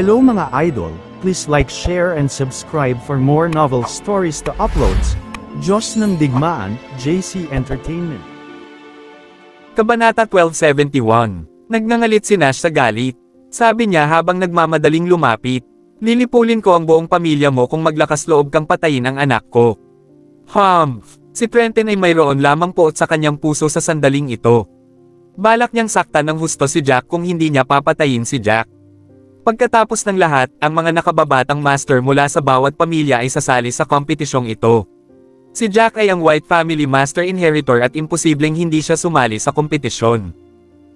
Hello mga idol, please like, share and subscribe for more novel stories to uploads. Diyos ng Digmaan, JC Entertainment. Kabanata 1271. Nagngangalit si Nash sa galit. Sabi niya habang nagmamadaling lumapit, "Lilipulin ko ang buong pamilya mo kung maglakas loob kang patayin ang anak ko." Si Trenton ay mayroon lamang poot sa kanyang puso sa sandaling ito. Balak niyang saktan ng husto si Jack kung hindi niya papatayin si Jack. Pagkatapos ng lahat, ang mga nakababatang master mula sa bawat pamilya ay sasali sa kompetisyong ito. Si Jack ay ang White Family Master Inheritor at imposibleng hindi siya sumali sa kompetisyon.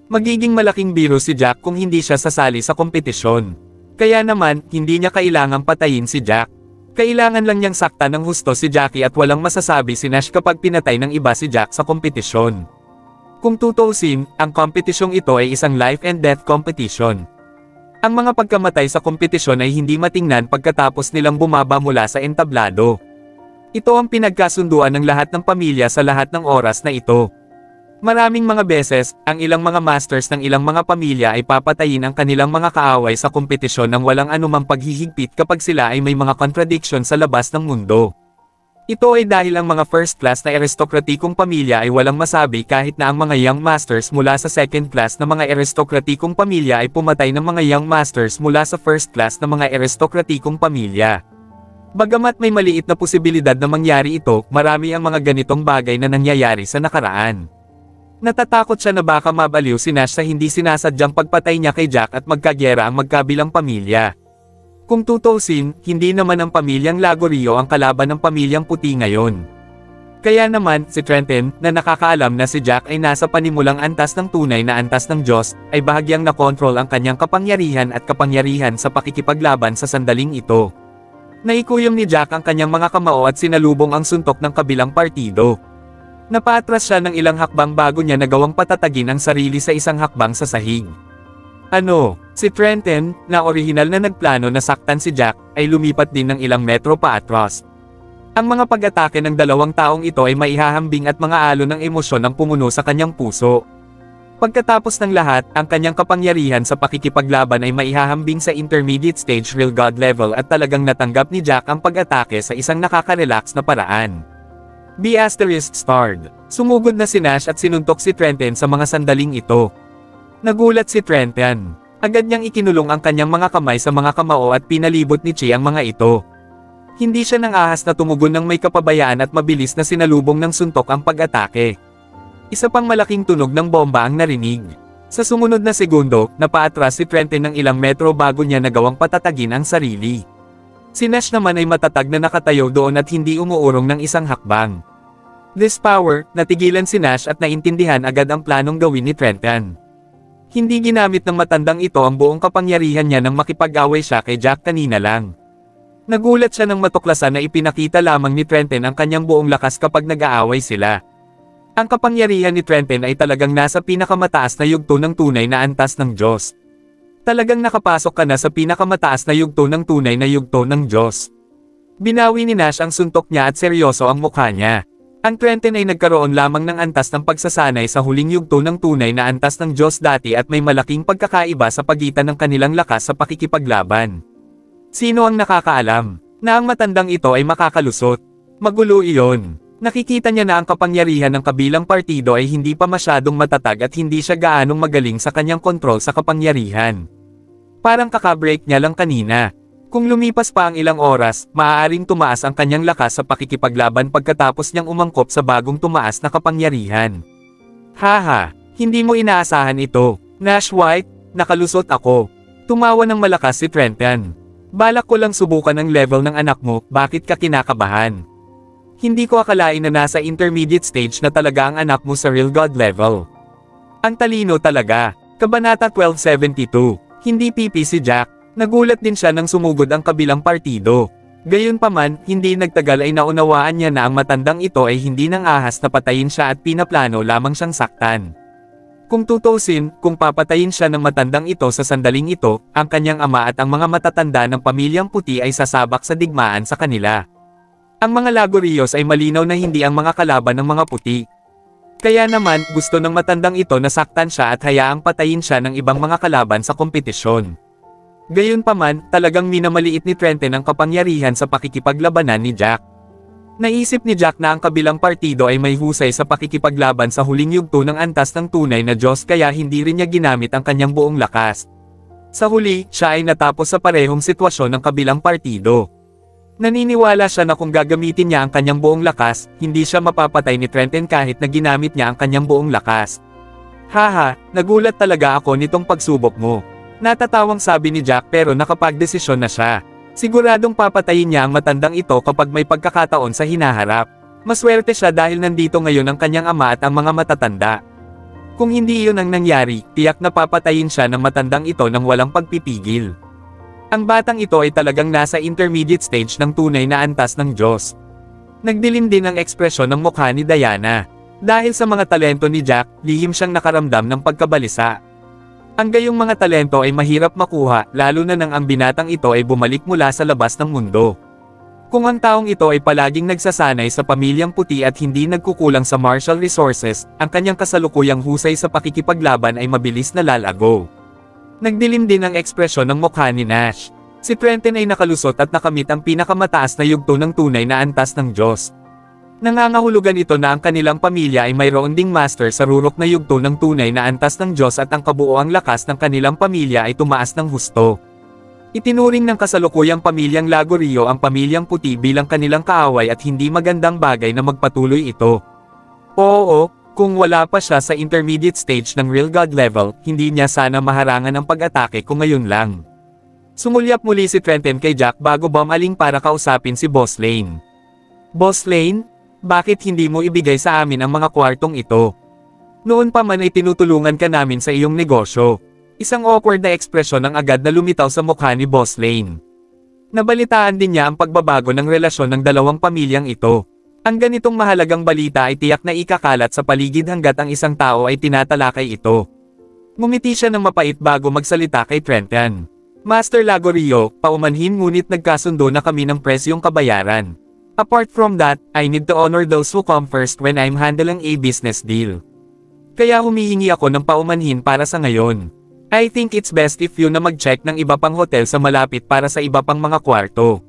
Magiging malaking biro si Jack kung hindi siya sasali sa kompetisyon. Kaya naman, hindi niya kailangang patayin si Jack. Kailangan lang niyang saktan ng husto si Jackie at walang masasabi si Nash kapag pinatay ng iba si Jack sa kompetisyon. Kung tutuusin, ang kompetisyong ito ay isang life and death competition. Ang mga pagkamatay sa kompetisyon ay hindi matingnan pagkatapos nilang bumaba mula sa entablado. Ito ang pinagkasunduan ng lahat ng pamilya sa lahat ng oras na ito. Maraming mga beses, ang ilang mga masters ng ilang mga pamilya ay papatayin ang kanilang mga kaaway sa kompetisyon ng walang anumang paghihigpit kapag sila ay may mga contradiction sa labas ng mundo. Ito ay dahil ang mga first class na aristokratikong pamilya ay walang masabi kahit na ang mga young masters mula sa second class na mga aristokratikong pamilya ay pumatay ng mga young masters mula sa first class na mga aristokratikong pamilya. Bagamat may maliit na posibilidad na mangyari ito, marami ang mga ganitong bagay na nangyayari sa nakaraan. Natatakot siya na baka mabaliw si Nash sa hindi sinasadyang pagpatay niya kay Jack at magkagyera ang magkabilang pamilya. Kung tutuusin, hindi naman ang pamilyang Lagorio ang kalaban ng pamilyang puti ngayon. Kaya naman, si Trenton, na nakakaalam na si Jack ay nasa panimulang antas ng tunay na antas ng Diyos, ay bahagyang nakontrol ang kanyang kapangyarihan at kapangyarihan sa pakikipaglaban sa sandaling ito. Naikuyom ni Jack ang kanyang mga kamao at sinalubong ang suntok ng kabilang partido. Napaatras siya ng ilang hakbang bago niya nagawang patatagin ang sarili sa isang hakbang sa sahig. Si Trenton, na orihinal na nagplano na saktan si Jack, ay lumipat din ng ilang metro paatras. Ang mga pag-atake ng dalawang taong ito ay maihahambing at mga alon ng emosyon ang pumuno sa kanyang puso. Pagkatapos ng lahat, ang kanyang kapangyarihan sa pakikipaglaban ay maihahambing sa intermediate stage real god level at talagang natanggap ni Jack ang pag-atake sa isang nakaka-relax na paraan. B*****. Sumugod na si Nash at sinuntok si Trenton sa mga sandaling ito. Nagulat si Trenton. Agad niyang ikinulong ang kanyang mga kamay sa mga kamao at pinalibot ni Chi ang mga ito. Hindi siya nang ahas na tumugon ng may kapabayaan at mabilis na sinalubong ng suntok ang pag-atake. Isa pang malaking tunog ng bomba ang narinig. Sa sumunod na segundo, napaatras si Trenton ng ilang metro bago niya nagawang patatagin ang sarili. Si Nash naman ay matatag na nakatayo doon at hindi umuurong ng isang hakbang. This power, natigilan si Nash at naintindihan agad ang planong gawin ni Trenton. Hindi ginamit ng matandang ito ang buong kapangyarihan niya nang makipag-away siya kay Jack kanina lang. Nagulat siya nang matuklasan na ipinakita lamang ni Trenton ang kanyang buong lakas kapag nag-aaway sila. Ang kapangyarihan ni Trenton ay talagang nasa pinakamataas na yugto ng tunay na antas ng Diyos. Talagang nakapasok ka na sa pinakamataas na yugto ng tunay na yugto ng Diyos. Binawi ni Nash ang suntok niya at seryoso ang mukha niya. Ang Trenton ay nagkaroon lamang ng antas ng pagsasanay sa huling yugto ng tunay na antas ng Diyos dati at may malaking pagkakaiba sa pagitan ng kanilang lakas sa pakikipaglaban. Sino ang nakakaalam na ang matandang ito ay makakalusot? Magulo iyon. Nakikita niya na ang kapangyarihan ng kabilang partido ay hindi pa masyadong matatag at hindi siya gaanong magaling sa kanyang kontrol sa kapangyarihan. Parang kakabreak niya lang kanina. Kung lumipas pa ang ilang oras, maaaring tumaas ang kanyang lakas sa pakikipaglaban pagkatapos niyang umangkop sa bagong tumaas na kapangyarihan. Haha, hindi mo inaasahan ito, Nash White, nakalusot ako. Tumawa ng malakas si Trenton. Balak ko lang subukan ang level ng anak mo, bakit ka kinakabahan? Hindi ko akalain na nasa intermediate stage na talaga ang anak mo sa real god level. Ang talino talaga. Kabanata 1272, hindi pipi si Jack. Nagulat din siya nang sumugod ang kabilang partido. Gayunpaman, hindi nagtagal ay naunawaan niya na ang matandang ito ay hindi nang ahas na patayin siya at pinaplano lamang siyang saktan. Kung tutuusin, kung papatayin siya ng matandang ito sa sandaling ito, ang kanyang ama at ang mga matatanda ng pamilyang puti ay sasabak sa digmaan sa kanila. Ang mga Lagorios ay malinaw na hindi ang mga kalaban ng mga puti. Kaya naman, gusto ng matandang ito na saktan siya at hayaang patayin siya ng ibang mga kalaban sa kompetisyon. Gayunpaman, talagang minamaliit ni Trenton ang kapangyarihan sa pakikipaglabanan ni Jack. Naisip ni Jack na ang kabilang partido ay may husay sa pakikipaglaban sa huling yugto ng antas ng tunay na Diyos kaya hindi rin niya ginamit ang kanyang buong lakas. Sa huli, siya ay natapos sa parehong sitwasyon ng kabilang partido. Naniniwala siya na kung gagamitin niya ang kanyang buong lakas, hindi siya mapapatay ni Trenton kahit na ginamit niya ang kanyang buong lakas. Haha, nagulat talaga ako nitong pagsubok mo. Natatawang sabi ni Jack pero nakapagdesisyon na siya. Siguradong papatayin niya ang matandang ito kapag may pagkakataon sa hinaharap. Maswerte siya dahil nandito ngayon ang kanyang ama at ang mga matatanda. Kung hindi iyon ang nangyari, tiyak na papatayin siya ng matandang ito nang walang pagpipigil. Ang batang ito ay talagang nasa intermediate stage ng tunay na antas ng Diyos. Nagdilim din ang ekspresyon ng mukha ni Diana. Dahil sa mga talento ni Jack, lihim siyang nakaramdam ng pagkabalisa. Ang gayong mga talento ay mahirap makuha, lalo na nang ang binatang ito ay bumalik mula sa labas ng mundo. Kung ang taong ito ay palaging nagsasanay sa pamilyang puti at hindi nagkukulang sa martial resources, ang kanyang kasalukuyang husay sa pakikipaglaban ay mabilis na lalago. Nagdilim din ang ekspresyon ng mukha ni Nash. Si Trenton ay nakalusot at nakamit ang pinakamataas na yugto ng tunay na antas ng Diyos. Nangangahulugan ito na ang kanilang pamilya ay mayroon ding master sa rurok na yugto ng tunay na antas ng Diyos at ang kabuoang lakas ng kanilang pamilya ay tumaas ng husto. Itinuring ng kasalukuyang pamilyang Lagorio ang pamilyang puti bilang kanilang kaaway at hindi magandang bagay na magpatuloy ito. Oo, kung wala pa siya sa intermediate stage ng real god level, hindi niya sana maharangan ang pag-atake kung ngayon lang. Sumulyap muli si Trenton kay Jack bago bumaling para kausapin si Boss Lane. Boss Lane? Bakit hindi mo ibigay sa amin ang mga kwartong ito? Noon pa man ay tinutulungan ka namin sa iyong negosyo. Isang awkward na ekspresyon ang agad na lumitaw sa mukha ni Boss Lane. Nabalitaan din niya ang pagbabago ng relasyon ng dalawang pamilyang ito. Ang ganitong mahalagang balita ay tiyak na ikakalat sa paligid hanggat ang isang tao ay tinatalakay ito. Ngumiti siya ng mapait bago magsalita kay Trenton. Master Lagorio, paumanhin ngunit nagkasundo na kami ng presyong kabayaran. Apart from that, I need to honor those who come first when I'm handling a business deal. Kaya humihingi ako ng paumanhin para sa ngayon. I think it's best if you na mag-check ng iba pang hotel sa malapit para sa iba pang mga kwarto.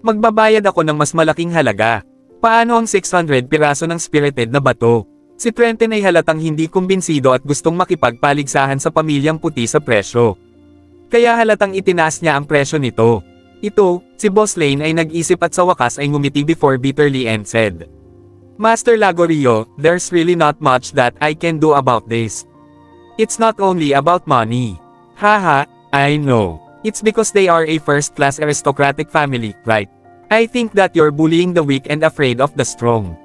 Magbabayad ako ng mas malaking halaga. Paano ang 600 piraso ng spirited na bato? Si Trenton ay halatang hindi kumbinsido at gustong makipagpaligsahan sa pamilyang puti sa presyo. Kaya halatang itinaas niya ang presyo nito. Ito, si Boss Lane ay nag-isip at sa wakas ay ngumiti before bitterly and said, Master Lagorio, there's really not much that I can do about this. It's not only about money. Haha, I know. It's because they are a first-class aristocratic family, right? I think that you're bullying the weak and afraid of the strong.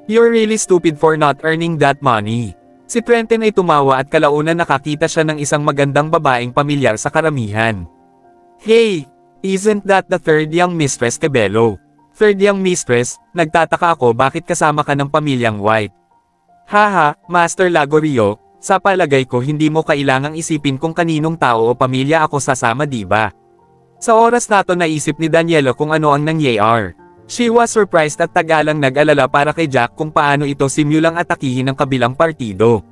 You're really stupid for not earning that money. Si Trenton ay tumawa at kalaunan nakakita siya ng isang magandang babaeng pamilyar sa karamihan. Hey! Isn't that the third young mistress Cabello? Third young mistress, nagtataka ako bakit kasama ka ng pamilyang White. Haha, Master Lagorio, sa palagay ko hindi mo kailangang isipin kung kaninong tao o pamilya ako sasama diba? Sa oras na to naisip ni Daniela kung ano ang nangyayari. She was surprised at tagalang nag-alala para kay Jack kung paano ito simulang atakihin ng kabilang partido.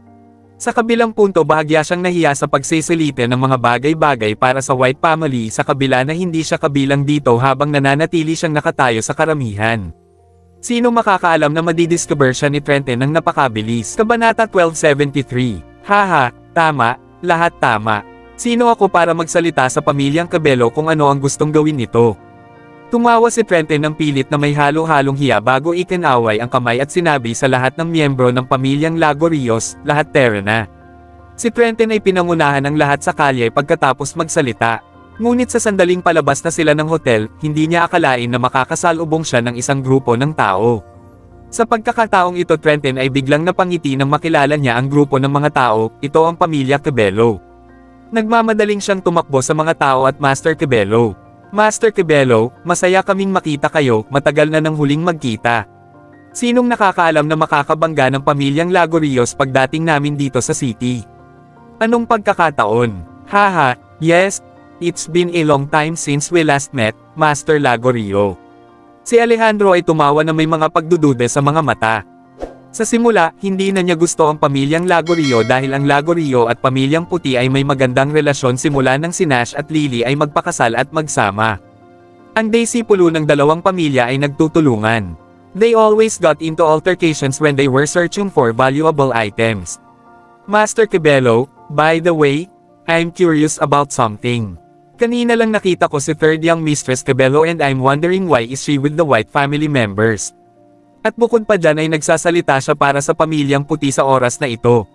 Sa kabilang punto bahagya siyang nahiya sa pagsisilite ng mga bagay-bagay para sa White family sa kabila na hindi siya kabilang dito habang nananatili siyang nakatayo sa karamihan. Sino makakaalam na madidiscover siya ni Trenton ng napakabilis? Kabanata 1273. Haha, tama, lahat tama. Sino ako para magsalita sa pamilyang Cabello kung ano ang gustong gawin nito? Tumawa si Trenton ng pilit na may halo-halong hiya bago ikinaway ang kamay at sinabi sa lahat ng miyembro ng pamilyang Lagorios, lahat tera na. Si Trenton ay pinangunahan ng lahat sa kalye pagkatapos magsalita. Ngunit sa sandaling palabas na sila ng hotel, hindi niya akalain na makakasalubong siya ng isang grupo ng tao. Sa pagkakataong ito Trenton ay biglang napangiti nang makilala niya ang grupo ng mga tao, ito ang pamilya Cabello. Nagmamadaling siyang tumakbo sa mga tao at Master Cabello. Master Cabello, masaya kaming makita kayo, matagal na nang huling magkita. Sinong nakakaalam na makakabangga ng pamilyang Lagorios pagdating namin dito sa city? Anong pagkakataon? Haha, yes, it's been a long time since we last met, Master Lagorio. Si Alejandro ay tumawa na may mga pagdududa sa mga mata. Sa simula, hindi na niya gusto ang pamilyang Lagorio dahil ang Lagorio at pamilyang puti ay may magandang relasyon simula nang si Nash at Lily ay magpakasal at magsama. Ang disipulo ng dalawang pamilya ay nagtutulungan. They always got into altercations when they were searching for valuable items. Master Cabello, by the way, I'm curious about something. Kanina lang nakita ko si third young Mistress Cabello and I'm wondering why is she with the white family members. At bukod pa dyan ay nagsasalita siya para sa pamilyang puti sa oras na ito.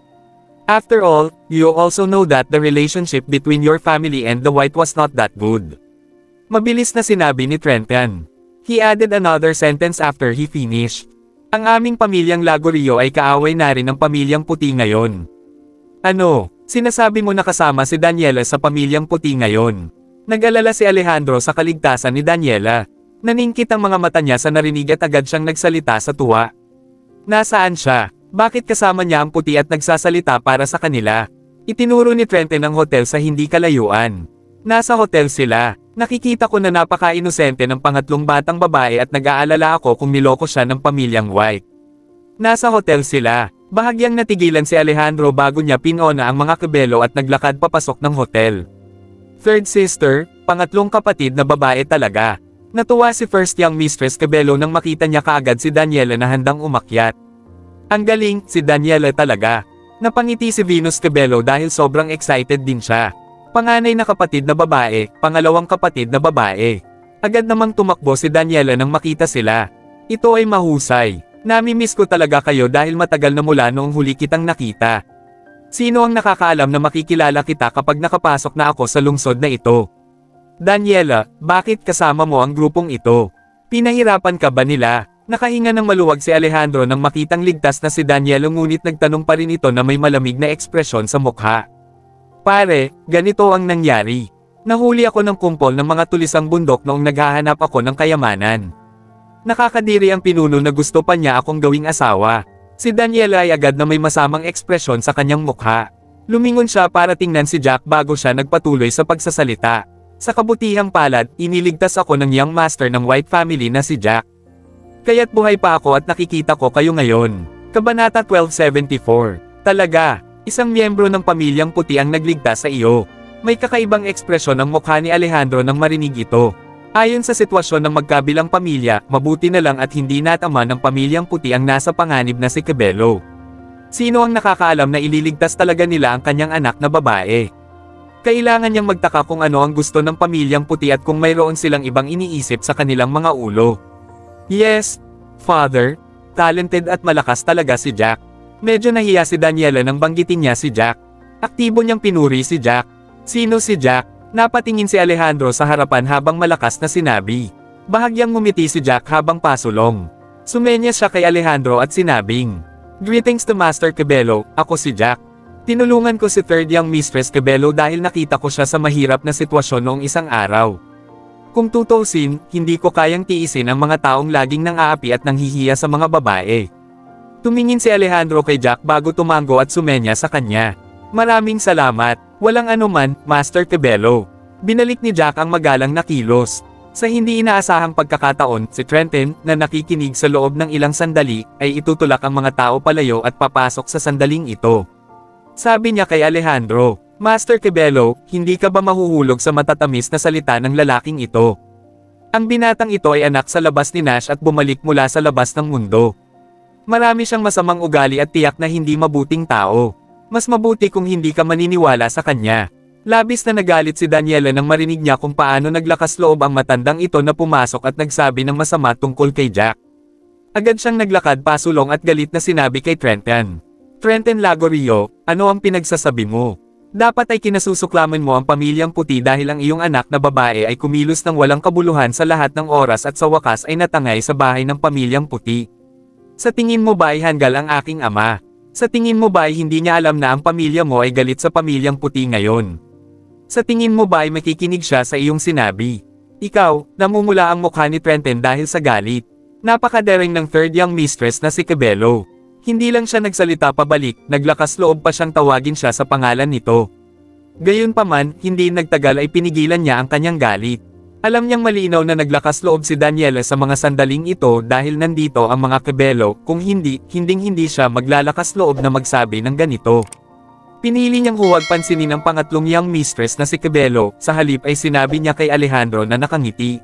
After all, you also know that the relationship between your family and the white was not that good. Mabilis na sinabi ni Trenton. He added another sentence after he finished. Ang aming pamilyang Lagorio ay kaaway na rin ng pamilyang puti ngayon. Ano, sinasabi mo na kasama si Daniela sa pamilyang puti ngayon? Nag-alala si Alejandro sa kaligtasan ni Daniela. Naningkit ang mga mata niya sa narinig at agad siyang nagsalita sa tuwa. Nasaan siya? Bakit kasama niya ang puti at nagsasalita para sa kanila? Itinuro ni Trenton ang hotel sa hindi kalayuan. Nasa hotel sila. Nakikita ko na napaka-inosente ng pangatlong batang babae at nag-aalala ako kung niloko siya ng pamilyang white. Nasa hotel sila. Bahagyang natigilan si Alejandro bago niya pinona ang mga Cabello at naglakad papasok ng hotel. Third sister, pangatlong kapatid na babae talaga. Natuwa si first young Mistress Cabello nang makita niya kaagad si Daniela na handang umakyat. Ang galing, si Daniela talaga. Napangiti si Venus Cabello dahil sobrang excited din siya. Panganay na kapatid na babae, pangalawang kapatid na babae. Agad namang tumakbo si Daniela nang makita sila. Ito ay mahusay. Nami-miss ko talaga kayo dahil matagal na mula noong huli kitang nakita. Sino ang nakakaalam na makikilala kita kapag nakapasok na ako sa lungsod na ito? Daniela, bakit kasama mo ang grupong ito? Pinahirapan ka ba nila? Nakahinga ng maluwag si Alejandro nang makitang ligtas na si Daniela ngunit nagtanong pa rin ito na may malamig na ekspresyon sa mukha. Pare, ganito ang nangyari. Nahuli ako ng kumpol ng mga tulisang bundok noong naghahanap ako ng kayamanan. Nakakadiri ang pinuno na gusto pa niya akong gawing asawa. Si Daniela ay agad na may masamang ekspresyon sa kanyang mukha. Lumingon siya para tingnan si Jack bago siya nagpatuloy sa pagsasalita. Sa kabutihang palad, iniligtas ako ng young master ng white family na si Jack. Kaya't buhay pa ako at nakikita ko kayo ngayon. Kabanata 1274. Talaga, isang miyembro ng pamilyang puti ang nagligtas sa iyo. May kakaibang ekspresyon ang mukha ni Alejandro nang marinig ito. Ayon sa sitwasyon ng magkabilang pamilya, mabuti na lang at hindi natama ng pamilyang puti ang nasa panganib na si Cabello. Sino ang nakakaalam na ililigtas talaga nila ang kanyang anak na babae? Kailangan niyang magtaka kung ano ang gusto ng pamilyang puti at kung mayroon silang ibang iniisip sa kanilang mga ulo. Yes, Father, talented at malakas talaga si Jack. Medyo nahiya si Daniela nang banggitin niya si Jack. Aktibo niyang pinuri si Jack. Sino si Jack? Napatingin si Alejandro sa harapan habang malakas na sinabi. Bahagyang ngumiti si Jack habang pasulong. Sumenyas siya kay Alejandro at sinabing, Greetings to Master Cabello, ako si Jack. Tinulungan ko si third young Mistress Cabello dahil nakita ko siya sa mahirap na sitwasyon noong isang araw. Kung tutusin, hindi ko kayang tiisin ang mga taong laging nang-aapi at nanghihiya sa mga babae. Tumingin si Alejandro kay Jack bago tumango at sumenya sa kanya. Maraming salamat, walang anuman, Master Cabello. Binalik ni Jack ang magalang na kilos. Sa hindi inaasahang pagkakataon, si Trenton, na nakikinig sa loob ng ilang sandali, ay itutulak ang mga tao palayo at papasok sa sandaling ito. Sabi niya kay Alejandro, Master Cabello, hindi ka ba mahuhulog sa matatamis na salita ng lalaking ito? Ang binatang ito ay anak sa labas ni Nash at bumalik mula sa labas ng mundo. Marami siyang masamang ugali at tiyak na hindi mabuting tao. Mas mabuti kung hindi ka maniniwala sa kanya. Labis na nagalit si Daniela nang marinig niya kung paano naglakas loob ang matandang ito na pumasok at nagsabi ng masama tungkol kay Jack. Agad siyang naglakad pasulong at galit na sinabi kay Trenton. Trenton Lagorio, ano ang pinagsasabi mo? Dapat ay kinasusuklaman mo ang pamilyang puti dahil ang iyong anak na babae ay kumilos ng walang kabuluhan sa lahat ng oras at sa wakas ay natangay sa bahay ng pamilyang puti. Sa tingin mo ba ay hanggal ang aking ama? Sa tingin mo ba ay hindi niya alam na ang pamilya mo ay galit sa pamilyang puti ngayon? Sa tingin mo ba ay makikinig siya sa iyong sinabi? Ikaw, namumula ang mukha ni Trenton dahil sa galit. Napakadereng ng third young mistress na si Cabello. Hindi lang siya nagsalita pabalik, naglakas loob pa siyang tawagin siya sa pangalan nito. Gayunpaman, hindi nagtagal ay pinigilan niya ang kanyang galit. Alam niyang malinaw na naglakas loob si Daniela sa mga sandaling ito dahil nandito ang mga Cabello, kung hindi siya maglalakas loob na magsabi ng ganito. Pinili niyang huwag pansinin ang pangatlong young mistress na si Cabello, sa halip ay sinabi niya kay Alejandro na nakangiti.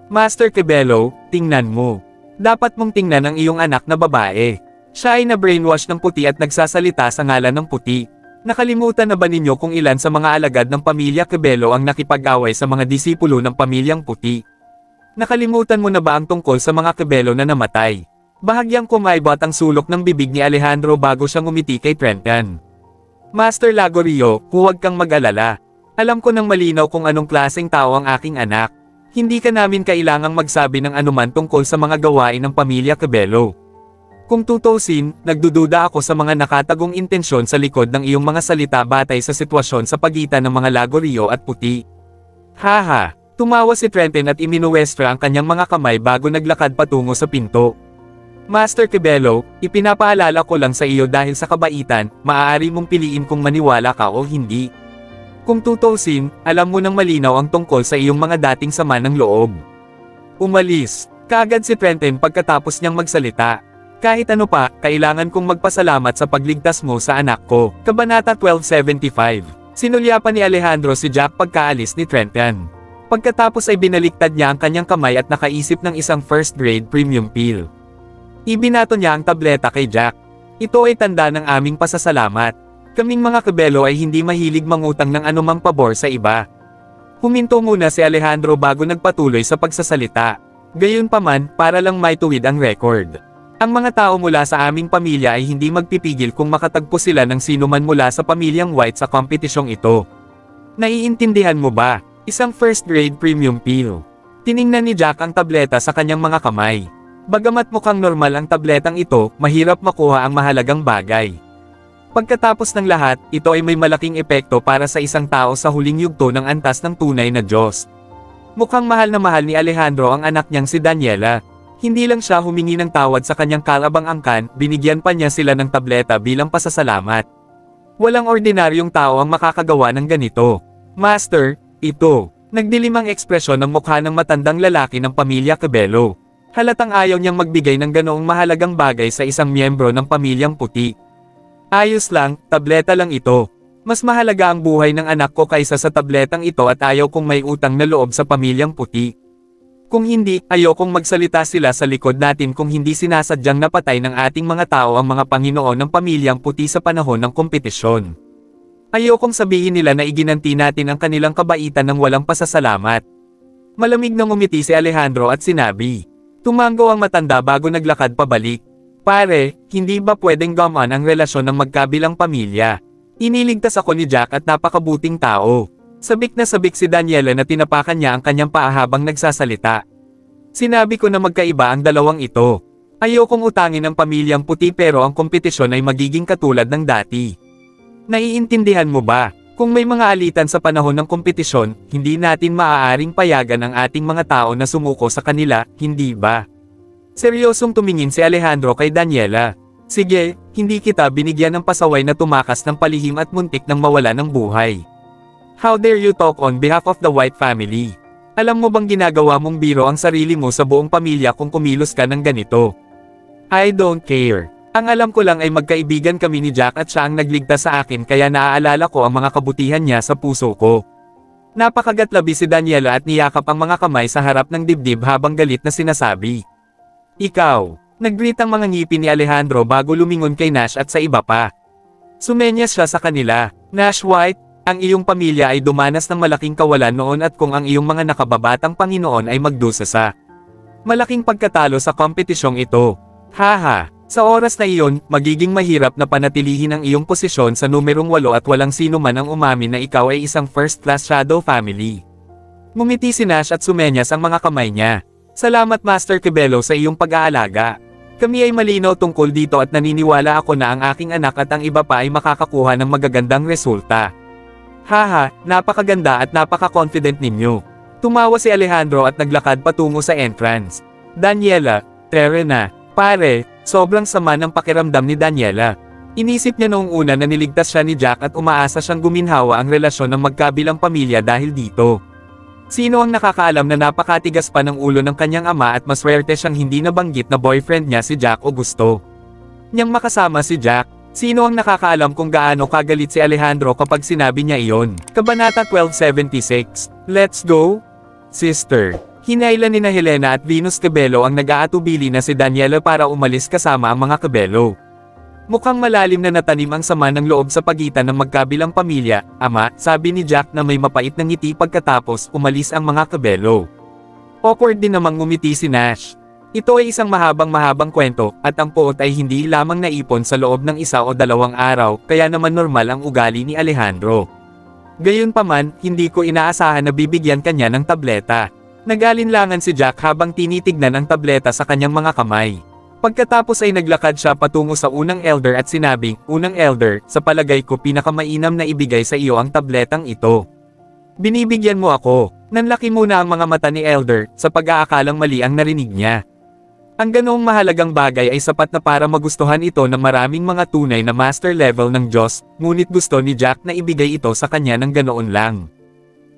Master Cabello, tingnan mo. Dapat mong tingnan ang iyong anak na babae. Siya ay na-brainwash ng puti at nagsasalita sa ngalan ng puti. Nakalimutan na ba ninyo kung ilan sa mga alagad ng pamilya Cabello ang nakipag-away sa mga disipulo ng pamilyang puti? Nakalimutan mo na ba ang tungkol sa mga Cabello na namatay? Bahagyang kumaibot ang sulok ng bibig ni Alejandro bago siyang umiti kay Trenton. Master Lagorio, huwag kang mag-alala. Alam ko nang malinaw kung anong klaseng tao ang aking anak. Hindi ka namin kailangang magsabi ng anuman tungkol sa mga gawain ng pamilya Cabello. Kung tutusin, nagdududa ako sa mga nakatagong intensyon sa likod ng iyong mga salita batay sa sitwasyon sa pagitan ng mga Lagorio at puti. Haha, tumawa si Trenton at iminuwestra ang kanyang mga kamay bago naglakad patungo sa pinto. Master Cabello, ipinapaalala ko lang sa iyo dahil sa kabaitan, maaari mong piliin kung maniwala ka o hindi. Kung tutusin, alam mo nang malinaw ang tungkol sa iyong mga dating sama ng loob. Umalis, kaagad si Trenton pagkatapos niyang magsalita. Kahit ano pa, kailangan kong magpasalamat sa pagligtas mo sa anak ko. Kabanata 1275. Sinulyapan ni Alejandro si Jack pagkaalis ni Trenton. Pagkatapos ay binaliktad niya ang kanyang kamay at nakaisip ng isang first grade premium pill. Ibinato niya ang tableta kay Jack. Ito ay tanda ng aming pasasalamat. Kaming mga Cabello ay hindi mahilig mangutang ng anumang pabor sa iba. Huminto muna si Alejandro bago nagpatuloy sa pagsasalita. Gayunpaman, para lang maituwid ang record. Ang mga tao mula sa aming pamilya ay hindi magpipigil kung makatagpo sila ng sinuman mula sa pamilyang White sa kompetisyong ito. Naiintindihan mo ba? Isang first grade premium pill. Tiningnan ni Jack ang tableta sa kanyang mga kamay. Bagamat mukhang normal ang tabletang ito, mahirap makuha ang mahalagang bagay. Pagkatapos ng lahat, ito ay may malaking epekto para sa isang tao sa huling yugto ng antas ng tunay na Diyos. Mukhang mahal na mahal ni Alejandro ang anak niyang si Daniela. Hindi lang siya humingi ng tawad sa kanyang kalabang-angkan, binigyan pa niya sila ng tableta bilang pasasalamat. Walang ordinaryong tao ang makakagawa ng ganito. Master, ito. Nagdilim ang ekspresyon ng mukha ng matandang lalaki ng pamilya Cabello. Halatang ayaw niyang magbigay ng ganoong mahalagang bagay sa isang miyembro ng pamilyang puti. Ayos lang, tableta lang ito. Mas mahalaga ang buhay ng anak ko kaysa sa tabletang ito at ayaw kong may utang na loob sa pamilyang puti. Kung hindi, ayokong magsalita sila sa likod natin kung hindi sinasadyang napatay ng ating mga tao ang mga Panginoon ng pamilyang puti sa panahon ng kompetisyon. Ayokong sabihin nila na iginanti natin ang kanilang kabaitan ng walang pasasalamat. Malamig nang umiti si Alejandro at sinabi. Tumango ang matanda bago naglakad pabalik. Pare, hindi ba pwedeng gamaan ang relasyon ng magkabilang pamilya? Iniligtas ako ni Jack at napakabuting tao. Sabik na sabik si Daniela na tinapakan niya ang kanyang paa habang nagsasalita. Sinabi ko na magkaiba ang dalawang ito. Ayokong utangin ang pamilyang puti pero ang kompetisyon ay magiging katulad ng dati. Naiintindihan mo ba? Kung may mga alitan sa panahon ng kompetisyon, hindi natin maaaring payagan ang ating mga tao na sumuko sa kanila, hindi ba? Seryosong tumingin si Alejandro kay Daniela. Sige, hindi kita binigyan ng pasaway na tumakas ng palihim at muntik nang mawala ng buhay. How dare you talk on behalf of the White family? Alam mo bang ginagawa mong biro ang sarili mo sa buong pamilya kung kumilos ka ng ganito? I don't care. Ang alam ko lang ay magkaibigan kami ni Jack at siya ang nagligtas sa akin kaya naaalala ko ang mga kabutihan niya sa puso ko. Napakagatlabi si Daniela at niyakap ang mga kamay sa harap ng dibdib habang galit na sinasabi. Ikaw, nag-greet ang mga ngipin ni Alejandro bago lumingon kay Nash at sa iba pa. Sumenyas siya sa kanila. Nash White, ang iyong pamilya ay dumanas ng malaking kawalan noon at kung ang iyong mga nakababatang Panginoon ay magdusa sa malaking pagkatalo sa kompetisyong ito. Haha. Sa oras na iyon, magiging mahirap na panatilihin ang iyong posisyon sa numerong 8 at walang sino man ang umamin na ikaw ay isang first-class shadow family. Ngumiti si Nash at sumenyas ang mga kamay niya. Salamat Master Cabello sa iyong pag-aalaga. Kami ay malinaw tungkol dito at naniniwala ako na ang aking anak at ang iba pa ay makakakuha ng magagandang resulta. Haha, napakaganda at napaka-confident ninyo. Tumawa si Alejandro at naglakad patungo sa entrance. Daniela, Terena, pare, sobrang sama ng pakiramdam ni Daniela. Inisip niya noong una na niligtas siya ni Jack at umaasa siyang guminhawa ang relasyon ng magkabilang pamilya dahil dito. Sino ang nakakaalam na napakatigas pa ng ulo ng kanyang ama at maswerte siyang hindi nabanggit na boyfriend niya si Jack Augusto. Niyang makasama si Jack, sino ang nakakaalam kung gaano kagalit si Alejandro kapag sinabi niya iyon? Kabanata 1276, Let's go? Sister. Hinailan ni Helena at Venus Cabello ang nag-aatubili na si Daniela para umalis kasama ang mga Cabello. Mukhang malalim na natanim ang sama ng loob sa pagitan ng magkabilang pamilya, ama, sabi ni Jack na may mapait na ngiti pagkatapos umalis ang mga Cabello. Awkward din namang ngumiti si Nash. Ito ay isang mahabang kwento, at ang poot ay hindi lamang naipon sa loob ng 1 o 2 araw, kaya naman normal ang ugali ni Alejandro. Gayunpaman, hindi ko inaasahan na bibigyan kanya ng tableta. Nag-alinlangan si Jack habang tinitignan ang tableta sa kanyang mga kamay. Pagkatapos ay naglakad siya patungo sa unang elder at sinabing, "Unang elder, sa palagay ko pinakamainam na ibigay sa iyo ang tabletang ito. Binibigyan mo ako." Nanlaki muna ang mga mata ni elder, sa pag-aakalang mali ang narinig niya. Ang ganoong mahalagang bagay ay sapat na para magustuhan ito ng maraming mga tunay na master level ng Diyos, ngunit gusto ni Jack na ibigay ito sa kanya ng ganoon lang.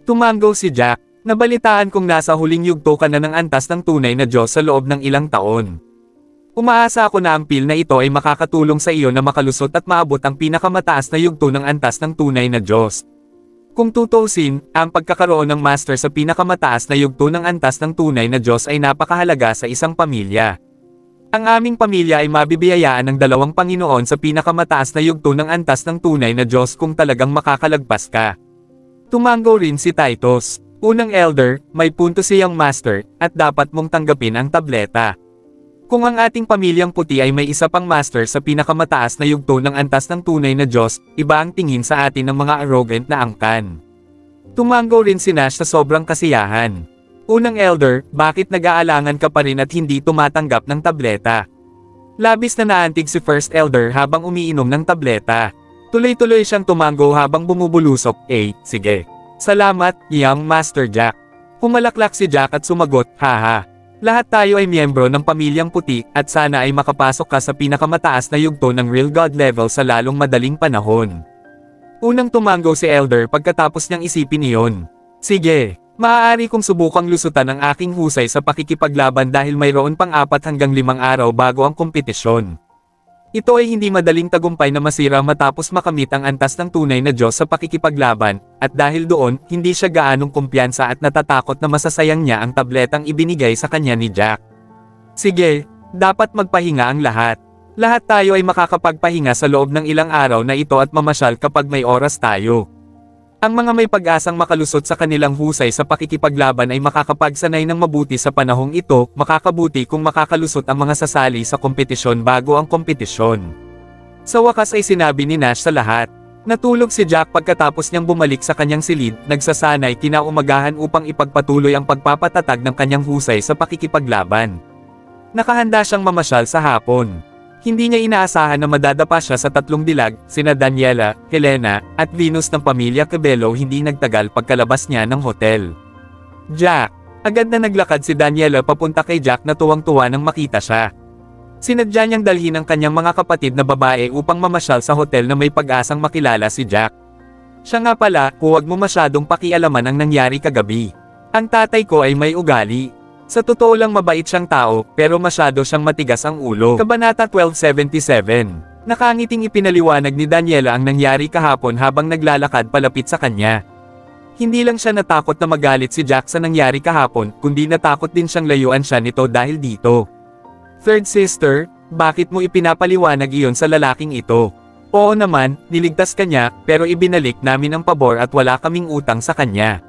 Tumango si Jack. Nabalitaan kong nasa huling yugto ka na ng antas ng tunay na Diyos sa loob ng ilang taon. Umaasa ako na ang pil na ito ay makakatulong sa iyo na makalusot at maabot ang pinakamataas na yugto ng antas ng tunay na Diyos. Kung tutusin, ang pagkakaroon ng master sa pinakamataas na yugto ng antas ng tunay na Diyos ay napakahalaga sa isang pamilya. Ang aming pamilya ay mabibiyayaan ng 2 Panginoon sa pinakamataas na yugto ng antas ng tunay na Diyos kung talagang makakalagpas ka. Tumango rin si Titus. Unang elder, may punto siyang master, at dapat mong tanggapin ang tableta. Kung ang ating pamilyang puti ay may isa pang master sa pinakamataas na yugto ng antas ng tunay na Diyos, iba ang tingin sa atin ng mga arrogant na angkan. Tumango rin si Nash sa sobrang kasiyahan. Unang elder, bakit nag-aalangan ka pa rin at hindi tumatanggap ng tableta? Labis na naantig si first elder habang umiinom ng tableta. Tuloy-tuloy siyang tumango habang bumubulusok, sige. Salamat, young Master Jack. Pumalaklak si Jack at sumagot, haha. Lahat tayo ay miyembro ng pamilyang puti, at sana ay makapasok ka sa pinakamataas na yugto ng real God level sa lalong madaling panahon. Unang tumango si Elder pagkatapos niyang isipin iyon. Sige, maaari kong subukang lusutan ang aking husay sa pakikipaglaban dahil mayroon pang 4 hanggang 5 araw bago ang kompetisyon. Ito ay hindi madaling tagumpay na masira matapos makamit ang antas ng tunay na Diyos sa pakikipaglaban, at dahil doon, hindi siya gaanong kumpiyansa at natatakot na masasayang niya ang tabletang ibinigay sa kanya ni Jack. Sige, dapat magpahinga ang lahat. Lahat tayo ay makakapagpahinga sa loob ng ilang araw na ito at mamasyal kapag may oras tayo. Ang mga may pag-asang makalusot sa kanilang husay sa pakikipaglaban ay makakapagsanay ng mabuti sa panahong ito, makakabuti kung makakalusot ang mga sasali sa kompetisyon bago ang kompetisyon. Sa wakas ay sinabi ni Nash sa lahat. Natulog si Jack pagkatapos niyang bumalik sa kanyang silid, nagsasanay kinaumagahan upang ipagpatuloy ang pagpapatatag ng kanyang husay sa pakikipaglaban. Nakahanda siyang mamasyal sa hapon. Hindi niya inaasahan na madadapa siya sa 3 dilag, sina Daniela, Helena, at Venus ng pamilya Cabello hindi nagtagal pagkalabas niya ng hotel. Jack! Agad na naglakad si Daniela papunta kay Jack na tuwang-tuwa nang makita siya. Sinadya niyang dalhin ang kanyang mga kapatid na babae upang mamasyal sa hotel na may pag-asang makilala si Jack. Siya nga pala, huwag mo masyadong pakialaman ang nangyari kagabi. Ang tatay ko ay may ugali. Sa totoo lang mabait siyang tao, pero masyado siyang matigas ang ulo. Kabanata 1277. Nakangiting ipinaliwanag ni Daniela ang nangyari kahapon habang naglalakad palapit sa kanya. Hindi lang siya natakot na magalit si Jack sa nangyari kahapon, kundi natakot din siyang layuan siya nito dahil dito. Third sister, bakit mo ipinapaliwanag iyon sa lalaking ito? Oo naman, niligtas kanya, pero ibinalik namin ang pabor at wala kaming utang sa kanya.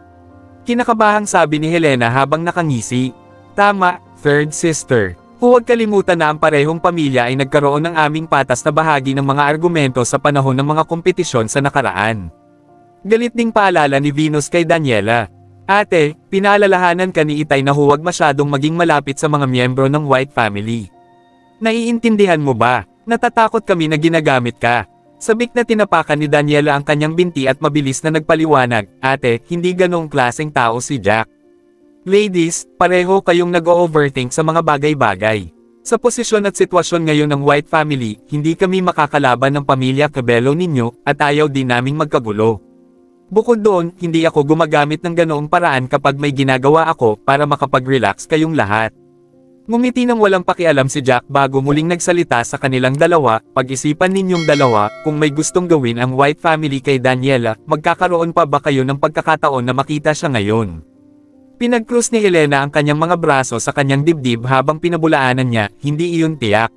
Kinakabahang sabi ni Helena habang nakangisi. Tama, third sister. Huwag kalimutan na ang parehong pamilya ay nagkaroon ng aming patas na bahagi ng mga argumento sa panahon ng mga kompetisyon sa nakaraan. Galit ding paalala ni Venus kay Daniela. Ate, pinaalalahanan ka ni Itay na huwag masyadong maging malapit sa mga miyembro ng White family. Naiintindihan mo ba? Natatakot kami na ginagamit ka. Sabik na tinapakan ni Daniela ang kanyang binti at mabilis na nagpaliwanag, ate, hindi ganong klaseng tao si Jack. Ladies, pareho kayong nag-overthink sa mga bagay-bagay. Sa posisyon at sitwasyon ngayon ng White family, hindi kami makakalaban ng pamilya Cabello ninyo, at ayaw din naming magkagulo. Bukod doon, hindi ako gumagamit ng ganoong paraan kapag may ginagawa ako para makapag-relax kayong lahat. Ngumiti ng walang pakialam si Jack bago muling nagsalita sa kanilang dalawa. Pag-isipan ninyong dalawa, kung may gustong gawin ang White family kay Daniela, magkakaroon pa ba kayo ng pagkakataon na makita siya ngayon? Pinag-cruise ni Helena ang kanyang mga braso sa kanyang dibdib habang pinabulaanan niya, hindi iyon tiyak.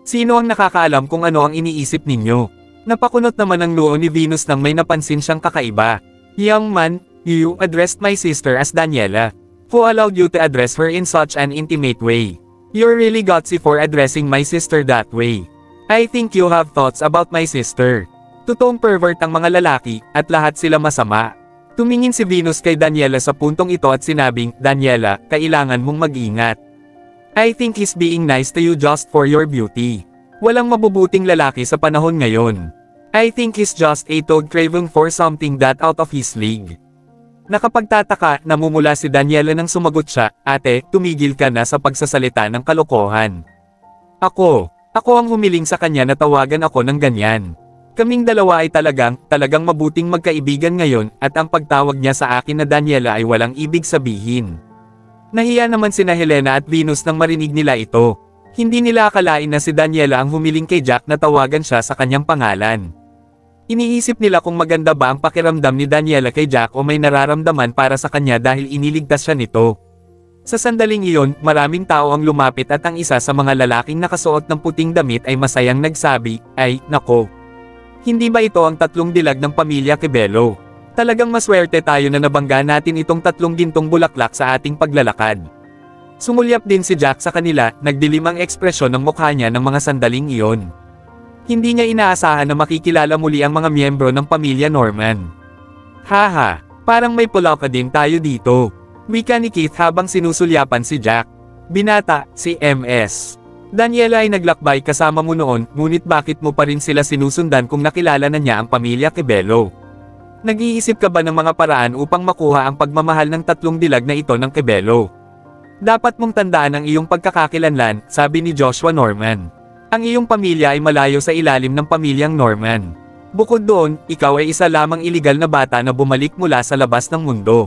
Sino ang nakakaalam kung ano ang iniisip ninyo? Napakunot naman ang noo ni Venus nang may napansin siyang kakaiba. Young man, you addressed my sister as Daniela. Who allowed you to address her in such an intimate way? You're really gutsy for addressing my sister that way. I think you have thoughts about my sister. Totoong pervert ang mga lalaki, at lahat sila masama. Tumingin si Venus kay Daniela sa puntong ito at sinabing, Daniela, kailangan mong mag-ingat. I think he's being nice to you just for your beauty. Walang mabubuting lalaki sa panahon ngayon. I think he's just a toad craving for something that out of his league. Nakapagtataka, namumula si Daniela nang sumagot siya, ate, tumigil ka na sa pagsasalita ng kalokohan. Ako ang humiling sa kanya na tawagan ako ng ganyan. Kaming dalawa ay talagang mabuting magkaibigan ngayon, at ang pagtawag niya sa akin na Daniela ay walang ibig sabihin. Nahiya naman sina Helena at Venus nang marinig nila ito. Hindi nila akalain na si Daniela ang humiling kay Jack na tawagan siya sa kanyang pangalan. Iniisip nila kung maganda ba ang pakiramdam ni Daniela kay Jack o may nararamdaman para sa kanya dahil iniligtas siya nito. Sa sandaling iyon, maraming tao ang lumapit at ang isa sa mga lalaking nakasuot ng puting damit ay masayang nagsabi, ay, nako. Hindi ba ito ang tatlong dilag ng pamilya Quibelo? Talagang maswerte tayo na nabangga natin itong tatlong gintong bulaklak sa ating paglalakad. Sumulyap din si Jack sa kanila, nagdilim ang ekspresyon ng mukha niya ng mga sandaling iyon. Hindi niya inaasahan na makikilala muli ang mga miyembro ng pamilya Norman. Haha, parang may pulauka din tayo dito. Wika ni Keith habang sinusulyapan si Jack. Binata, si MS. Daniela ay naglakbay kasama mo noon, ngunit bakit mo pa rin sila sinusundan kung nakilala na niya ang pamilya Quibelo? Nag-iisip ka ba ng mga paraan upang makuha ang pagmamahal ng tatlong dilag na ito ng Quibelo? Dapat mong tandaan ang iyong pagkakakilanlan, sabi ni Joshua Norman. Ang iyong pamilya ay malayo sa ilalim ng pamilyang Norman. Bukod doon, ikaw ay isa lamang iligal na bata na bumalik mula sa labas ng mundo.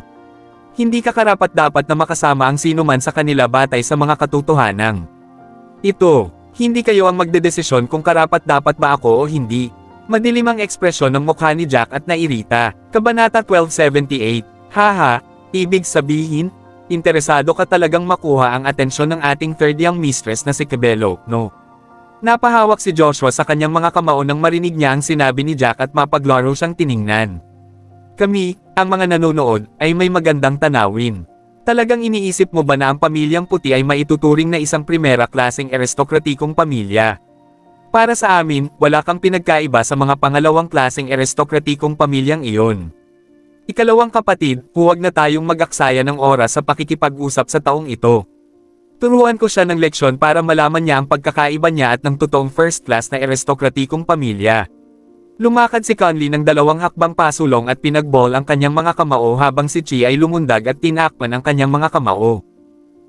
Hindi ka karapat-dapat na makasama ang sinuman sa kanila batay sa mga katotohanan. Hindi kayo ang magdedesisyon kung karapat-dapat ba ako o hindi. Madilim ang ekspresyon ng mukha ni Jack at nairita. Kabanata 1278. Haha, ibig sabihin, interesado ka talagang makuha ang atensyon ng ating third young mistress na si Quibelo, no? Napahawak si Joshua sa kanyang mga kamao nang marinig niya ang sinabi ni Jack at mapaglaro siyang tiningnan. Kami, ang mga nanonood, ay may magandang tanawin. Talagang iniisip mo ba na ang pamilyang puti ay maituturing na isang primera klaseng aristokratikong pamilya? Para sa amin, wala kang pinagkaiba sa mga pangalawang klaseng aristokratikong pamilyang iyon. Ikalawang kapatid, huwag na tayong mag-aksaya ng oras sa pakikipag-usap sa taong ito. Turuan ko siya ng leksyon para malaman niya ang pagkakaiba niya at ng totoong first class na aristokratikong pamilya. Lumakad si Conley ng 2 hakbang pasulong at pinagball ang kanyang mga kamao habang si Chi ay lumundag at tinakpan ang kanyang mga kamao.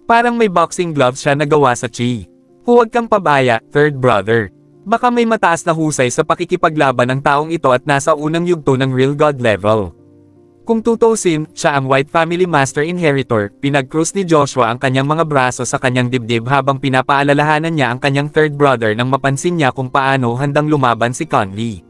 Parang may boxing gloves siya na gawa sa Chi. Huwag kang pabaya, third brother. Baka may mataas na husay sa pakikipaglaban ng taong ito at nasa unang yugto ng real god level. Kung tutusin, siya ang White Family Master Inheritor. Pinag-cruise ni Joshua ang kanyang mga braso sa kanyang dibdib habang pinapaalalahanan niya ang kanyang third brother nang mapansin niya kung paano handang lumaban si Conley.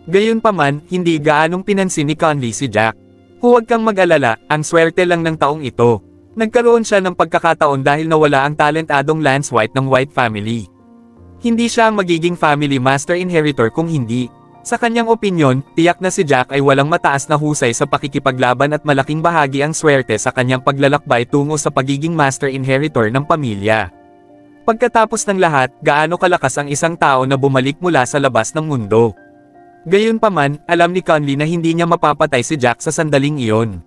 Gayunpaman, hindi gaanong pinansin ni Conley si Jack. Huwag kang mag-alala, ang swerte lang ng taong ito. Nagkaroon siya ng pagkakataon dahil nawala ang talentadong Lance White ng White Family. Hindi siya ang magiging Family Master Inheritor kung hindi. Sa kanyang opinyon, tiyak na si Jack ay walang mataas na husay sa pakikipaglaban at malaking bahagi ang swerte sa kanyang paglalakbay tungo sa pagiging Master Inheritor ng pamilya. Pagkatapos ng lahat, gaano kalakas ang isang tao na bumalik mula sa labas ng mundo. Gayunpaman, alam ni Conley na hindi niya mapapatay si Jack sa sandaling iyon.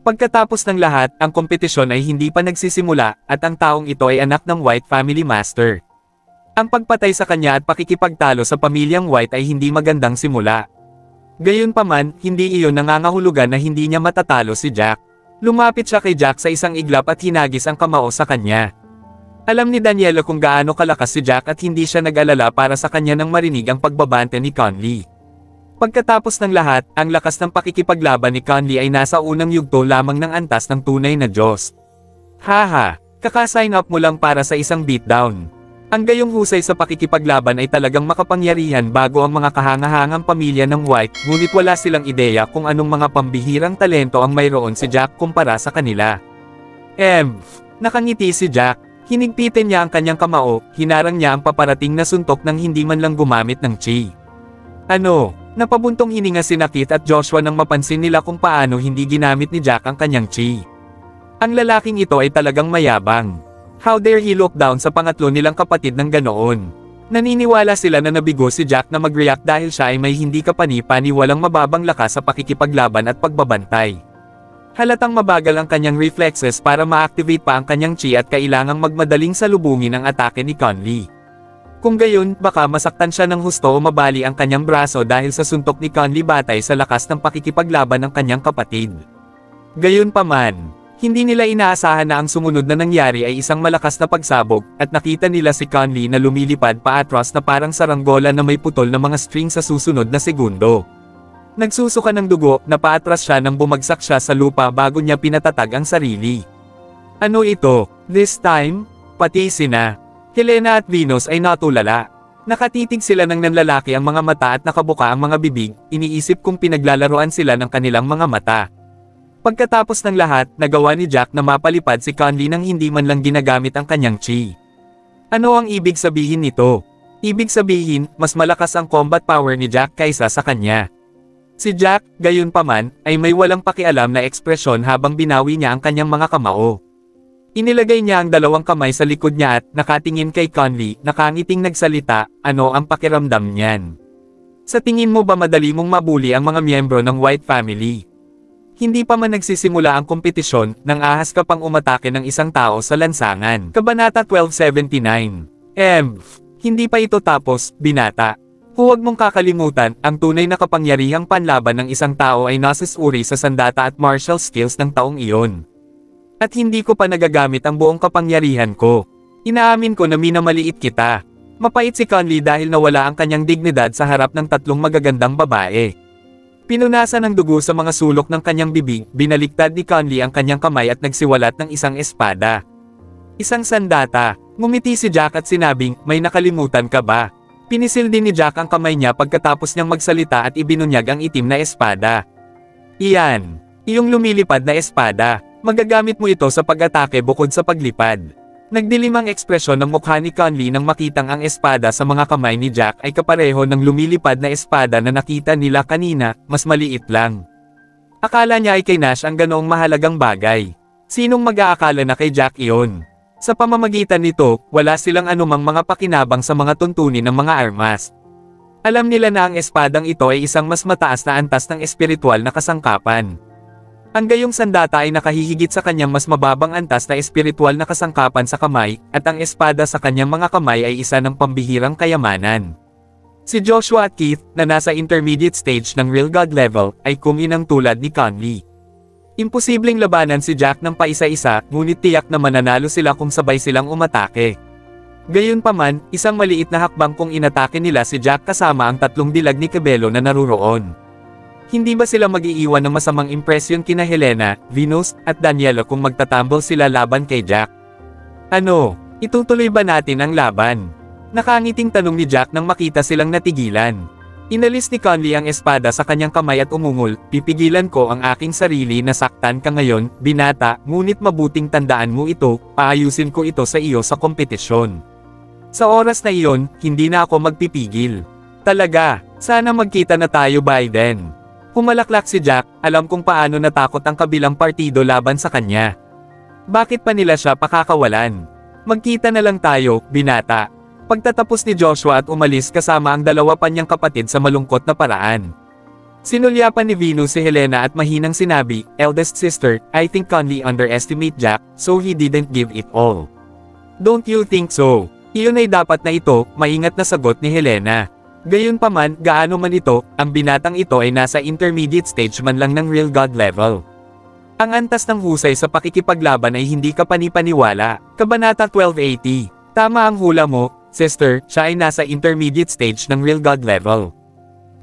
Pagkatapos ng lahat, ang kompetisyon ay hindi pa nagsisimula, at ang taong ito ay anak ng White Family Master. Ang pagpatay sa kanya at pakikipagtalo sa pamilyang White ay hindi magandang simula. Gayunpaman, hindi iyon nangangahulugan na hindi niya matatalo si Jack. Lumapit siya kay Jack sa isang iglap at hinagis ang kamao sa kanya. Alam ni Daniela kung gaano kalakas si Jack at hindi siya nag-alala para sa kanya nang marinig ang pagbabante ni Conley. Pagkatapos ng lahat, ang lakas ng pakikipaglaban ni Conley ay nasa unang yugto lamang ng antas ng tunay na Diyos. Haha, kaka-sign up mo lang para sa isang beatdown. Ang gayong husay sa pakikipaglaban ay talagang makapangyarihan bago ang mga kahangahangang pamilya ng White, ngunit wala silang ideya kung anong mga pambihirang talento ang mayroon si Jack kumpara sa kanila. Nakangiti si Jack. Hinigpitin niya ang kanyang kamao, hinarang niya ang paparating na suntok nang hindi man lang gumamit ng chi. Napabuntong hininga si Keith at Joshua nang mapansin nila kung paano hindi ginamit ni Jack ang kanyang chi. Ang lalaking ito ay talagang mayabang. How dare he look down sa pangatlo nilang kapatid ng ganoon. Naniniwala sila na nabigo si Jack na mag-react dahil siya ay may hindi kapani-pani walang mababang lakas sa pakikipaglaban at pagbabantay. Halatang mabagal ang kanyang reflexes para ma-activate pa ang kanyang chi at kailangang magmadaling salubungin ang atake ni Conley. Kung gayon, baka masaktan siya ng husto o mabali ang kanyang braso dahil sa suntok ni Conley batay sa lakas ng pakikipaglaban ng kanyang kapatid. Gayunpaman, hindi nila inaasahan na ang sumunod na nangyari ay isang malakas na pagsabog, at nakita nila si Conley na lumilipad paatras na parang saranggola na may putol na mga string sa susunod na segundo. Nagsusuka ng dugo, napaatras siya nang bumagsak siya sa lupa bago niya pinatatag ang sarili. Ano ito? This time, pati sina Helena at Venus ay natulala. Nakatitig sila ng nanlalaki ang mga mata at nakabuka ang mga bibig, iniisip kung pinaglalaroan sila ng kanilang mga mata. Pagkatapos ng lahat, nagawa ni Jack na mapalipad si Conley nang hindi man lang ginagamit ang kanyang chi. Ano ang ibig sabihin nito? Ibig sabihin, mas malakas ang combat power ni Jack kaysa sa kanya. Si Jack, gayunpaman, ay may walang pakialam na ekspresyon habang binawi niya ang kanyang mga kamao. Inilagay niya ang dalawang kamay sa likod niya at nakatingin kay Conley, nakangiting nagsalita, ano ang pakiramdam niyan? Sa tingin mo ba madali mong mabuli ang mga miyembro ng White family? Hindi pa man nagsisimula ang kompetisyon, nang ahas ka pang umatake ng isang tao sa lansangan. Kabanata 1279. Hindi pa ito tapos, binata. Huwag mong kakalimutan, ang tunay na kapangyarihang panlaban ng isang tao ay nasusuri sa sandata at martial skills ng taong iyon. At hindi ko pa nagagamit ang buong kapangyarihan ko. Inaamin ko na minamaliit kita. Mapait si Conley dahil nawala ang kanyang dignidad sa harap ng tatlong magagandang babae. Pinunasan ng dugo sa mga sulok ng kanyang bibig, binaliktad ni Conley ang kanyang kamay at nagsiwalat ng isang espada. Isang sandata. Ngumiti si Jack at sinabing, may nakalimutan ka ba? Pinisil din ni Jack ang kamay niya pagkatapos niyang magsalita at ibinunyag ang itim na espada. Iyan. Iyong lumilipad na espada. Magagamit mo ito sa pag-atake bukod sa paglipad. Nagdilim ang ekspresyon ng mukha ni Conley nang makitang ang espada sa mga kamay ni Jack ay kapareho ng lumilipad na espada na nakita nila kanina, mas maliit lang. Akala niya ay kay Nash ang ganoong mahalagang bagay. Sinong mag-aakala na kay Jack iyon? Sa pamamagitan nito, wala silang anumang mga pakinabang sa mga tuntunin ng mga armas. Alam nila na ang espadang ito ay isang mas mataas na antas ng espiritual na kasangkapan. Ang gayong sandata ay nakahihigit sa kanyang mas mababang antas na espiritual na kasangkapan sa kamay, at ang espada sa kanyang mga kamay ay isa ng pambihirang kayamanan. Si Joshua at Keith, na nasa intermediate stage ng Real God level, ay kuminang tulad ni Conley. Imposibleng labanan si Jack ng paisa-isa, ngunit tiyak na mananalo sila kung sabay silang umatake. Gayunpaman, isang maliit na hakbang kung inatake nila si Jack kasama ang tatlong dilag ni Cabello na naruroon. Hindi ba sila mag-iiwan ng masamang impresyon kina Helena, Venus, at Daniela kung magtatambol sila laban kay Jack? Ano, itutuloy ba natin ang laban? Nakangiting tanong ni Jack nang makita silang natigilan. Inalis ni Conley ang espada sa kanyang kamay at umungol, pipigilan ko ang aking sarili na saktan ka ngayon, binata, ngunit mabuting tandaan mo ito, paayusin ko ito sa iyo sa kompetisyon. Sa oras na iyon, hindi na ako magpipigil. Talaga, sana magkita na tayo by then. Humalaklak si Jack, alam kung paano natakot ang kabilang partido laban sa kanya. Bakit pa nila siya pakakawalan? Magkita na lang tayo, binata. Pagtatapos ni Joshua at umalis kasama ang dalawa pa niyang kapatid sa malungkot na paraan. Sinulyapan ni Venus si Helena at mahinang sinabi, eldest sister, I think Conley underestimate Jack, so he didn't give it all. Don't you think so? Iyon ay dapat na ito, maingat na sagot ni Helena. Gayunpaman, gaano man ito, ang binatang ito ay nasa intermediate stage man lang ng Real God level. Ang antas ng husay sa pakikipaglaban ay hindi ka panipaniwala. Kabanata 1280. Tama ang hula mo, sister, siya ay nasa intermediate stage ng Real God level.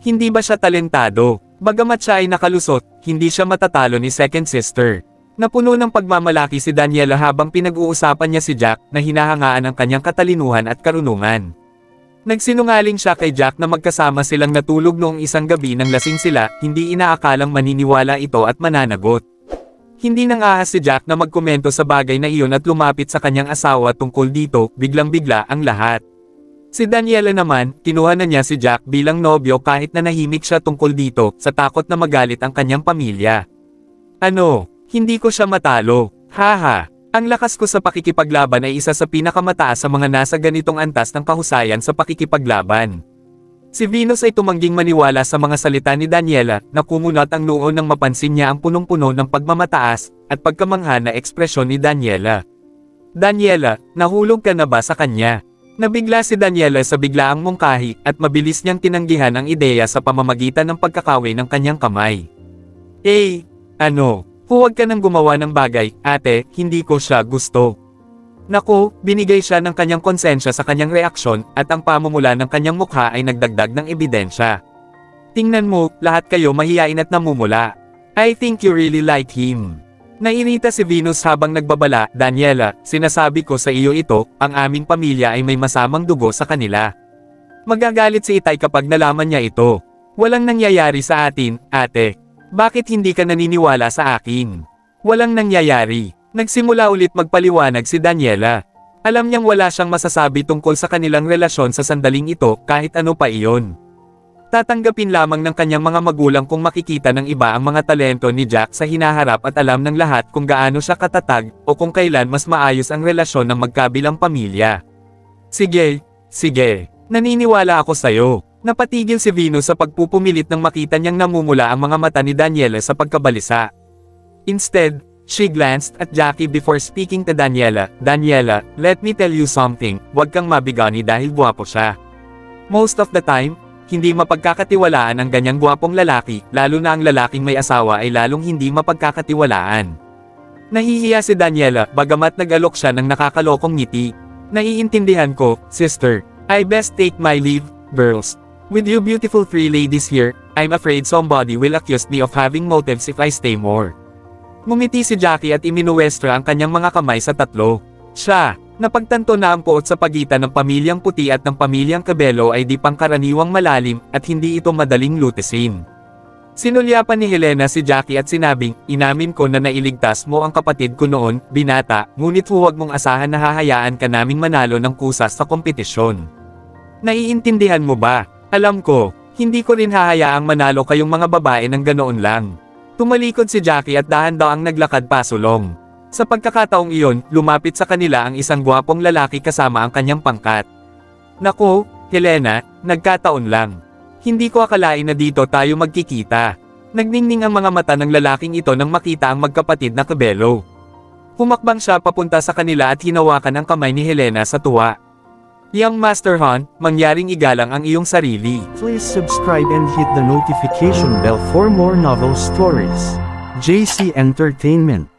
Hindi ba siya talentado? Bagamat siya ay nakalusot, hindi siya matatalo ni second sister. Napuno ng pagmamalaki si Daniela habang pinag-uusapan niya si Jack na hinahangaan ang kanyang katalinuhan at karunungan. Nagsinungaling siya kay Jack na magkasama silang natulog noong isang gabi nang lasing sila, hindi inaakalang maniniwala ito at mananagot. Hindi nang ahas si Jack na magkomento sa bagay na iyon at lumapit sa kanyang asawa tungkol dito, biglang-bigla ang lahat. Si Daniela naman, kinuha na niya si Jack bilang nobyo kahit na nahimik siya tungkol dito, sa takot na magalit ang kanyang pamilya. Ano? Hindi ko siya matalo. Haha. Ang lakas ko sa pakikipaglaban ay isa sa pinakamataas sa mga nasa ganitong antas ng kahusayan sa pakikipaglaban. Si Venus ay tumangging maniwala sa mga salita ni Daniela, na kumunot ang noo nang mapansin niya ang punong-puno ng pagmamataas at pagkamangha na ekspresyon ni Daniela. Daniela, nahulog ka na ba sa kanya? Nabigla si Daniela sa biglaang mungkahi at mabilis niyang tinanggihan ang ideya sa pamamagitan ng pagkakaway ng kanyang kamay. Ano? Huwag ka nang gumawa ng bagay, ate, hindi ko siya gusto. Naku, binigay siya ng kanyang konsensya sa kanyang reaksyon, at ang pamumula ng kanyang mukha ay nagdagdag ng ebidensya. Tingnan mo, lahat kayo mahiyain at namumula. I think you really like him. Nairita si Venus habang nagbabala, Daniela, sinasabi ko sa iyo ito, ang aming pamilya ay may masamang dugo sa kanila. Magagalit si Itay kapag nalaman niya ito. Walang nangyayari sa atin, ate. Bakit hindi ka naniniwala sa akin? Walang nangyayari. Nagsimula ulit magpaliwanag si Daniela. Alam niyang wala siyang masasabi tungkol sa kanilang relasyon sa sandaling ito kahit ano pa iyon. Tatanggapin lamang ng kanyang mga magulang kung makikita ng iba ang mga talento ni Jack sa hinaharap at alam ng lahat kung gaano siya katatag o kung kailan mas maayos ang relasyon ng magkabilang pamilya. Sige. Naniniwala ako sa'yo. Napatigil si Venus sa pagpupumilit nang makita niyang namumula ang mga mata ni Daniela sa pagkabalisa. Instead, she glanced at Jackie before speaking to Daniela. Daniela, let me tell you something, huwag kang mabigani dahil gwapo siya. Most of the time, hindi mapagkakatiwalaan ang ganyang gwapong lalaki, lalo na ang lalaking may asawa ay lalong hindi mapagkakatiwalaan. Nahihiya si Daniela, bagamat nag-alok siya ng nakakalokong ngiti. Naiintindihan ko, sister. I best take my leave, girls. With you beautiful three ladies here, I'm afraid somebody will accuse me of having motives if I stay more. Ngumiti si Jackie at iminuwestra ang kanyang mga kamay sa tatlo. Siya, napagtanto na ang puot sa pagitan ng pamilyang puti at ng pamilyang Cabello ay di pangkaraniwang malalim at hindi ito madaling lutisin. Sinulyapan ni Helena si Jackie at sinabing, inamin ko na nailigtas mo ang kapatid ko noon, binata, ngunit huwag mong asahan na hahayaan ka naming manalo ng kusas sa kompetisyon. Naiintindihan mo ba? Alam ko, hindi ko rin hahayaang manalo kayong mga babae ng ganoon lang. Tumalikod si Jackie at dahan-dahang naglakad pasulong. Sa pagkakataong iyon, lumapit sa kanila ang isang gwapong lalaki kasama ang kanyang pangkat. Naku, Helena, nagkataon lang. Hindi ko akalain na dito tayo magkikita. Nagningning ang mga mata ng lalaking ito nang makita ang magkapatid na Cabello. Humakbang siya papunta sa kanila at hinawakan ang kamay ni Helena sa tuwa. Young Master Han, mangyaring igalang ang iyong sarili. Please subscribe and hit the notification bell for more novel stories. JC Entertainment.